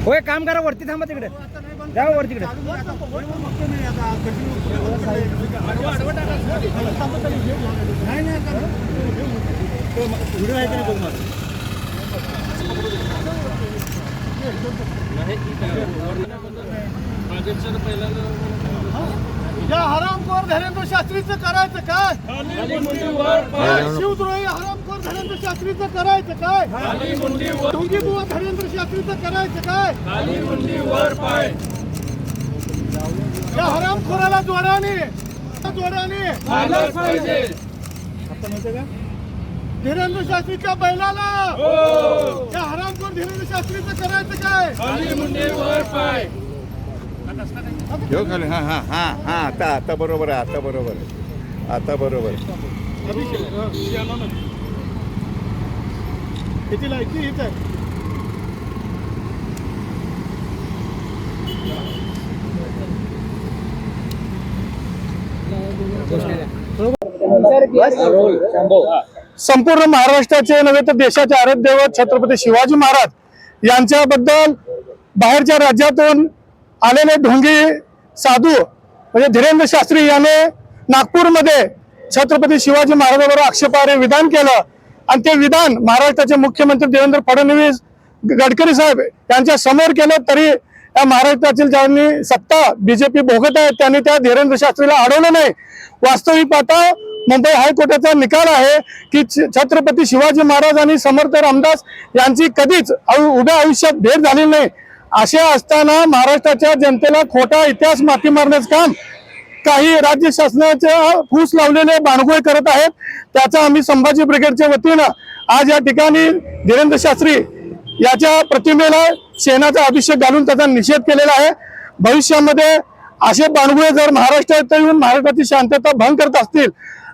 होय काम करा वरती थांबा तिकडे जा वरती तिकडे व्हिडिओ आहे की बघ या हरामखोर धैर्येंद्र शास्त्रीचं करायचं काय? शिवद्रोही हरामखोर धैर्येंद्र शास्त्रीचं करायचं काय? ढोंगी बुवा धैर्येंद्र शास्त्रीचं करायचं काय? या हरामखोराला जोडाने धैर्येंद्र शास्त्रीच्या बैलाला या हरामखोर धैर्येंद्र शास्त्रीचं करायचं काय? हा हा हा हा आता बरोबर आहे आता बरोबर किती लायकी हीच आहे. संपूर्ण महाराष्ट्राचे नव्हे तर देशाचे आराध्य दैवत छत्रपती शिवाजी महाराज यांच्याबद्दल बाहेरच्या राज्यातून आलेले ढोंगी साधू म्हणजे धीरेंद्र शास्त्री याने नागपूरमध्ये छत्रपती शिवाजी महाराजांवर आक्षेपार्ह विधान केलं आणि ते विधान महाराष्ट्राचे मुख्यमंत्री देवेंद्र फडणवीस गडकरी साहेब यांच्या समोर केलं तरी या महाराष्ट्रातील ज्यांनी सत्ता बीजेपी भोगत आहे त्यांनी त्या धीरेंद्र शास्त्रीला अडवलं नाही. वास्तविक पाहता मुंबई हायकोर्टाचा निकाल आहे की छत्रपती शिवाजी महाराज आणि समर्थ रामदास यांची कधीच उभ्या आयुष्यात भेट झालेली नाही. असे असताना महाराष्ट्राच्या जनतेला खोटा इतिहास माती मारण्याचं काम काही राज्य शासनाच्या फूस लावलेले बाणगोळ करत आहेत. त्याचा आम्ही संभाजी ब्रिगेडच्या वतीनं आज या ठिकाणी धीरेंद्र शास्त्री याच्या प्रतिमेला शेणाचा अभिषेक घालून त्याचा निषेध केलेला आहे. भविष्यामध्ये असे बाणगोळे जर महाराष्ट्रात येऊन महाराष्ट्राची शांतता भंग करत असतील,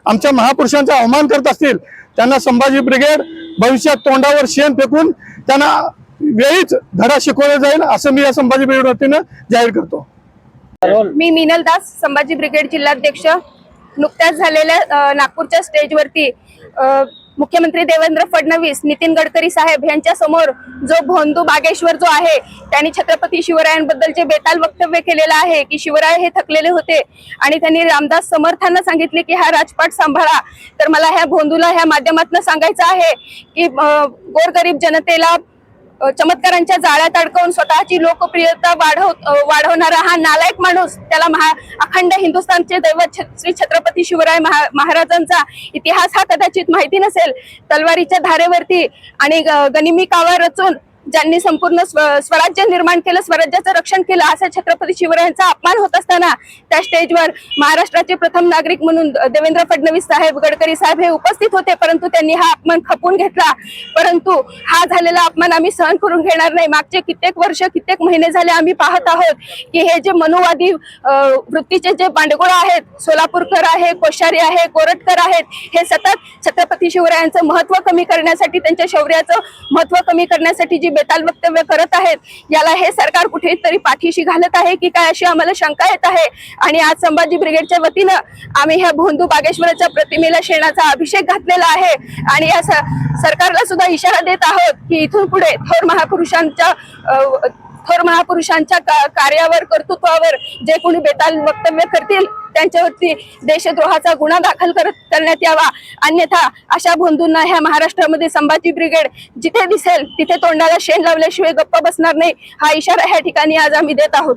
आमच्या महापुरुषांचा अवमान करत असतील, त्यांना संभाजी ब्रिगेड भविष्यात तोंडावर शेण फेकून त्यांना वेळीच धडा शिकवला जाईल असं मी या संभाजी ब्रिगेड वतीनं जाहीर करतो. मी मिनल दास, संभाजी ब्रिगेड जिल्हाध्यक्ष. नुकत्याच झालेल्या नागपूरच्या स्टेजवरती मुख्यमंत्री देवेंद्र फडणवीस, नितीन गडकरी साहेब यांच्या समोर जो भोंदू बागेश्वर जो आहे त्यांनी छत्रपती शिवरायांबद्दल जे बेताल वक्तव्य केलेलं आहे की शिवराय हे थकलेले होते आणि त्यांनी रामदास समर्थांना सांगितले की हा राजपाट सांभाळा. तर मला ह्या भोंदूला ह्या माध्यमातून सांगायचं आहे की गोरगरीब जनतेला चमत्कारांच्या जाळ्यात अडकवून स्वतःची लोकप्रियता वाढवणारा हा नालायक माणूस, त्याला अखंड हिंदुस्थानचे दैवत श्री छत्रपती शिवराय महाराजांचा इतिहास हा कदाचित माहिती नसेल. तलवारीच्या धारेवरती आणि गनिमी कावा रचून ज्यांनी संपूर्ण स्वराज्य निर्माण केलं, स्वराज्याचं रक्षण केलं, असा छत्रपती शिवरायांचा अपमान होत असताना त्या स्टेजवर महाराष्ट्राचे प्रथम नागरिक म्हणून देवेंद्र फडणवीस साहेब, गडकरी साहेब हे उपस्थित होते, परंतु त्यांनी हा अपमान खपवून घेतला. परंतु हा झालेला अपमान आम्ही सहन करून घेणार नाही. मागचे कित्येक वर्ष, कित्येक महिने झाले आम्ही पाहत आहोत की हे जे मनुवादी वृत्तीचे जे बांडगुळ आहेत, सोलापूरकर आहे, कोश्यारी आहे, कोरटकर आहेत, हे सतत छत्रपती शिवरायांचं महत्व कमी करण्यासाठी, त्यांच्या शौर्याचं महत्व कमी करण्यासाठी जी बेताल वक्तव्य करत आहेत, याला हे सरकार कुठेतरी पाठीशी घालत आहे की काय अशी आम्हाला शंका येत आहे. आणि आज संभाजी ब्रिगेडच्या वतीनं आम्ही ह्या भोंदू बागेश्वराच्या प्रतिमेला शेणाचा अभिषेक घातलेला आहे आणि या सरकारला सुद्धा इशारा देत आहोत की इथून पुढे थोर महापुरुषांच्या कार्यावर, कर्तृत्वावर जे कोणी बेताल वक्तव्य करतील त्यांच्यावरती देशद्रोहाचा गुन्हा दाखल करण्यात यावा. अन्यथा अशा भोंदूंना ह्या महाराष्ट्रामध्ये संभाजी ब्रिगेड जिथे दिसेल तिथे तोंडाला शेण लावल्याशिवाय गप्प बसणार नाही, हा इशारा ह्या ठिकाणी आज आम्ही देत आहोत.